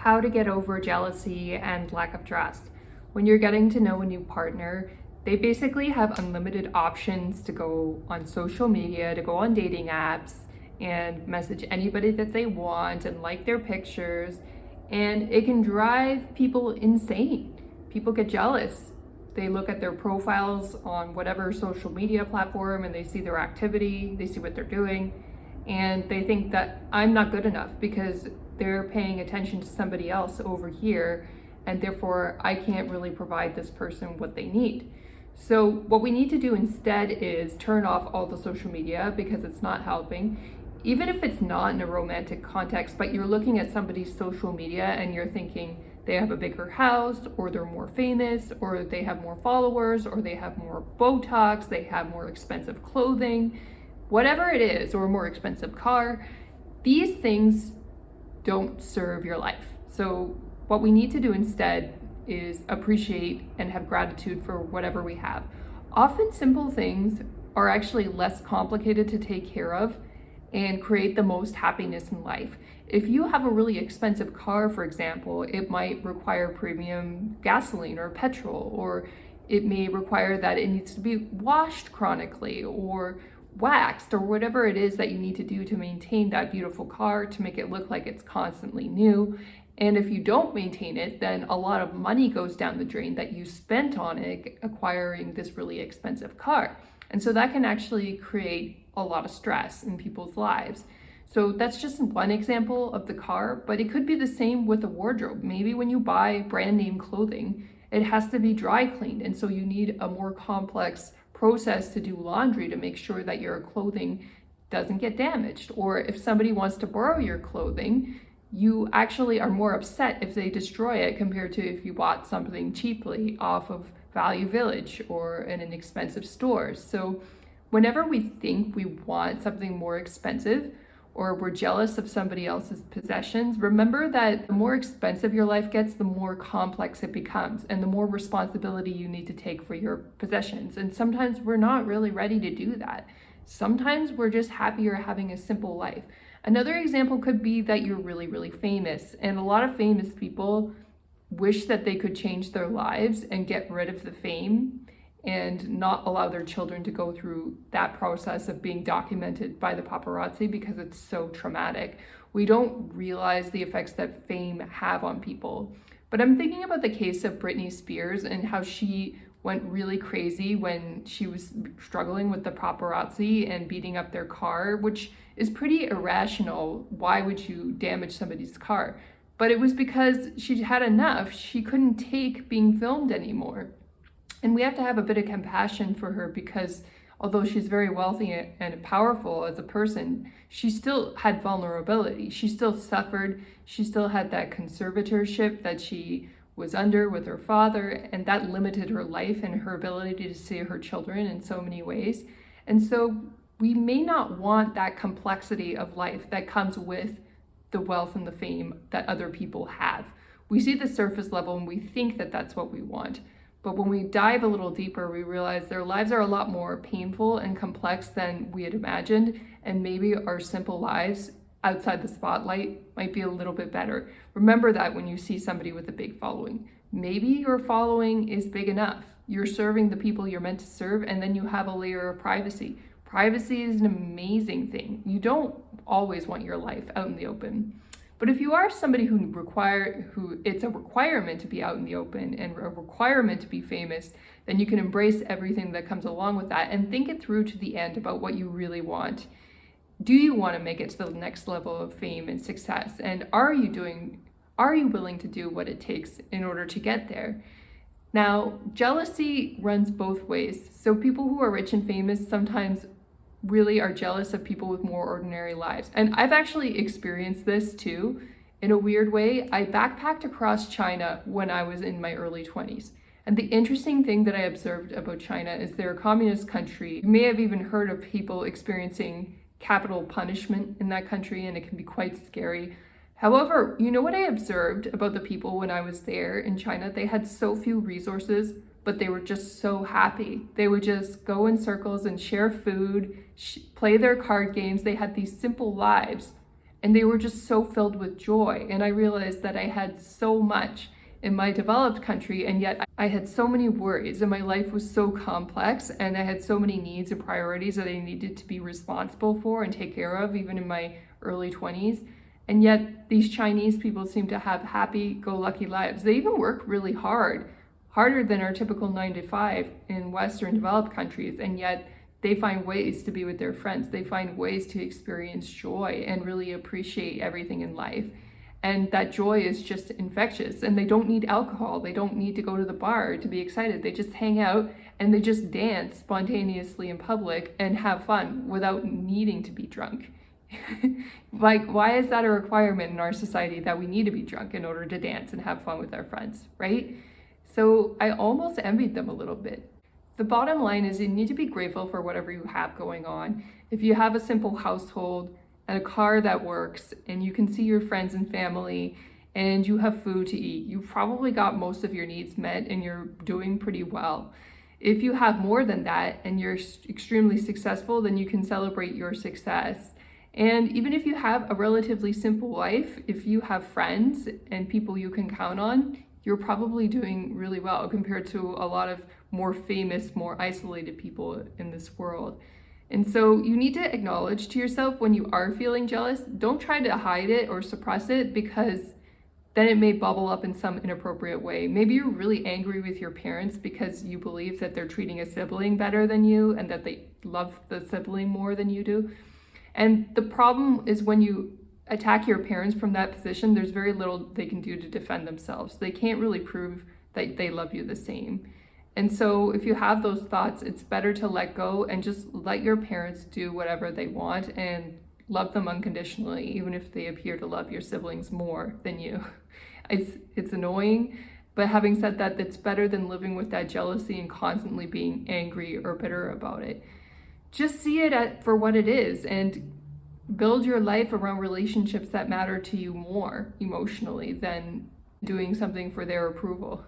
How to get over jealousy and lack of trust. When you're getting to know a new partner, they basically have unlimited options to go on social media, to go on dating apps, and message anybody that they want and like their pictures. And it can drive people insane. People get jealous. They look at their profiles on whatever social media platform and they see their activity, they see what they're doing, and they think that I'm not good enough because they're paying attention to somebody else over here, and therefore I can't really provide this person what they need. So what we need to do instead is turn off all the social media because it's not helping. Even if it's not in a romantic context, but you're looking at somebody's social media and you're thinking they have a bigger house, or they're more famous, or they have more followers, or they have more Botox, they have more expensive clothing, whatever it is, or a more expensive car, these things don't serve your life. So what we need to do instead is appreciate and have gratitude for whatever we have. Often simple things are actually less complicated to take care of and create the most happiness in life. If you have a really expensive car, for example, it might require premium gasoline or petrol, or it may require that it needs to be washed chronically or waxed, or whatever it is that you need to do to maintain that beautiful car, to make it look like it's constantly new. And if you don't maintain it, then a lot of money goes down the drain that you spent on it acquiring this really expensive car. And so that can actually create a lot of stress in people's lives. So that's just one example of the car, but it could be the same with a wardrobe. Maybe when you buy brand name clothing, it has to be dry cleaned. And so you need a more complex process to do laundry to make sure that your clothing doesn't get damaged. Or if somebody wants to borrow your clothing, you actually are more upset if they destroy it compared to if you bought something cheaply off of Value Village or in an expensive store. So whenever we think we want something more expensive, or we're jealous of somebody else's possessions, remember that the more expensive your life gets, the more complex it becomes, and the more responsibility you need to take for your possessions. And sometimes we're not really ready to do that. Sometimes we're just happier having a simple life. Another example could be that you're really, really famous, and a lot of famous people wish that they could change their lives and get rid of the fame and not allow their children to go through that process of being documented by the paparazzi because it's so traumatic. We don't realize the effects that fame have on people. But I'm thinking about the case of Britney Spears and how she went really crazy when she was struggling with the paparazzi and beating up their car, which is pretty irrational. Why would you damage somebody's car? But it was because she had enough. She couldn't take being filmed anymore. And we have to have a bit of compassion for her because although she's very wealthy and powerful as a person, she still had vulnerability. She still suffered. She still had that conservatorship that she was under with her father, and that limited her life and her ability to see her children in so many ways. And so we may not want that complexity of life that comes with the wealth and the fame that other people have. We see the surface level and we think that that's what we want. But when we dive a little deeper, we realize their lives are a lot more painful and complex than we had imagined. And maybe our simple lives outside the spotlight might be a little bit better. Remember that when you see somebody with a big following. Maybe your following is big enough. You're serving the people you're meant to serve, and then you have a layer of privacy. Privacy is an amazing thing. You don't always want your life out in the open. But if you are somebody who it's a requirement to be out in the open and a requirement to be famous, then you can embrace everything that comes along with that and think it through to the end about what you really want. Do you want to make it to the next level of fame and success? And are you willing to do what it takes in order to get there? Now, jealousy runs both ways. So people who are rich and famous sometimes really are jealous of people with more ordinary lives. And I've actually experienced this too, in a weird way. I backpacked across China when I was in my early 20s. And the interesting thing that I observed about China is they're a communist country. You may have even heard of people experiencing capital punishment in that country, and it can be quite scary. However, you know what I observed about the people when I was there in China? They had so few resources, but they were just so happy. They would just go in circles and share food, play their card games. They had these simple lives. and they were just so filled with joy. And I realized that I had so much in my developed country, and yet I had so many worries, and my life was so complex, and I had so many needs and priorities that I needed to be responsible for and take care of, even in my early 20s. And yet these Chinese people seem to have happy-go-lucky lives. They even work really hard, harder than our typical 9 to 5 in Western developed countries, and yet they find ways to be with their friends. They find ways to experience joy and really appreciate everything in life. And that joy is just infectious, and they don't need alcohol. They don't need to go to the bar to be excited. They just hang out and they just dance spontaneously in public and have fun without needing to be drunk. Like, why is that a requirement in our society that we need to be drunk in order to dance and have fun with our friends, right? So I almost envied them a little bit. The bottom line is you need to be grateful for whatever you have going on. If you have a simple household and a car that works and you can see your friends and family and you have food to eat, you've probably got most of your needs met and you're doing pretty well. If you have more than that and you're extremely successful, then you can celebrate your success. And even if you have a relatively simple life, if you have friends and people you can count on, you're probably doing really well compared to a lot of more famous, more isolated people in this world. And so you need to acknowledge to yourself when you are feeling jealous. Don't try to hide it or suppress it, because then it may bubble up in some inappropriate way. Maybe you're really angry with your parents because you believe that they're treating a sibling better than you and that they love the sibling more than you do. And the problem is when you attack your parents from that position, there's very little they can do to defend themselves. They can't really prove that they love you the same. And so if you have those thoughts, it's better to let go and just let your parents do whatever they want and love them unconditionally, even if they appear to love your siblings more than you. It's annoying, but having said that, it's better than living with that jealousy and constantly being angry or bitter about it. Just see it for what it is and build your life around relationships that matter to you more emotionally than doing something for their approval.